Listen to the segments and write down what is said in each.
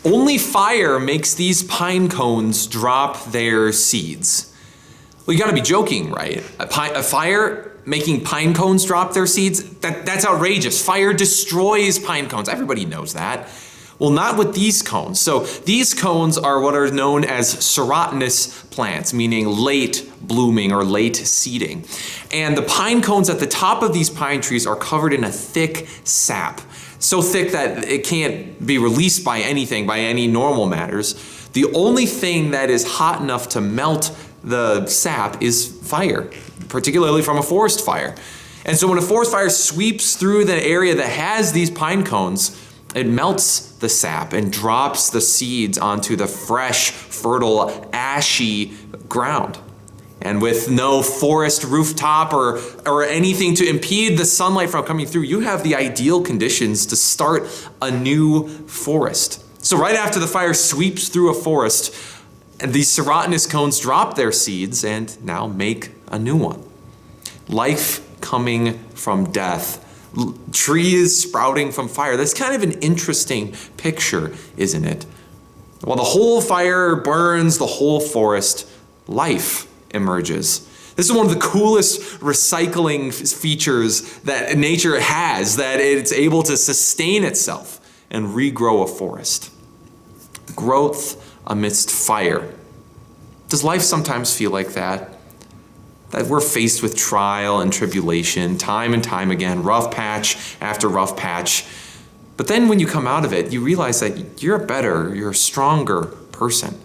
Only fire makes these pine cones drop their seeds. Well, you got to be joking, right? A fire making pine cones drop their seeds? That's outrageous. Fire destroys pine cones. Everybody knows that. Well, not with these cones. So these cones are what are known as serotinous plants, meaning late blooming or late seeding. And the pine cones at the top of these pine trees are covered in a thick sap. So thick that it can't be released by anything, by any normal matters. The only thing that is hot enough to melt the sap is fire, particularly from a forest fire. And so when a forest fire sweeps through the area that has these pine cones, it melts the sap and drops the seeds onto the fresh, fertile, ashy ground. And with no forest rooftop or anything to impede the sunlight from coming through, you have the ideal conditions to start a new forest. So right after the fire sweeps through a forest, and these serotinous cones drop their seeds and now make a new one. Life coming from death. Trees sprouting from fire. That's kind of an interesting picture, isn't it? While the whole fire burns the whole forest, life emerges. This is one of the coolest recycling features that nature has, that it's able to sustain itself and regrow a forest. Growth amidst fire. Does life sometimes feel like that? That we're faced with trial and tribulation, time and time again, rough patch after rough patch. But then when you come out of it, you realize that you're a stronger person.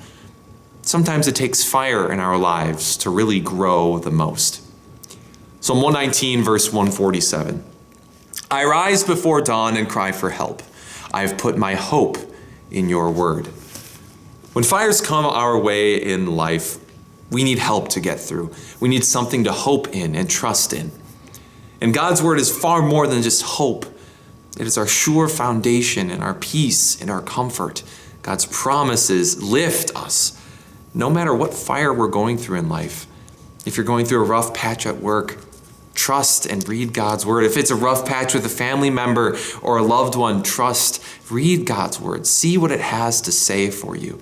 Sometimes it takes fire in our lives to really grow the most. Psalm 119, verse 147. I rise before dawn and cry for help. I have put my hope in your word. When fires come our way in life, we need help to get through. We need something to hope in and trust in. And God's word is far more than just hope. It is our sure foundation and our peace and our comfort. God's promises lift us no matter what fire we're going through in life. If you're going through a rough patch at work, trust and read God's word. If it's a rough patch with a family member or a loved one, trust, read God's word. See what it has to say for you.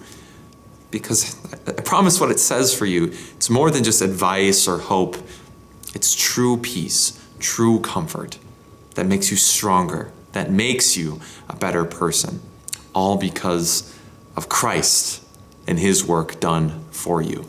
Because I promise what it says for you, it's more than just advice or hope. It's true peace, true comfort that makes you stronger, that makes you a better person, all because of Christ and his work done for you.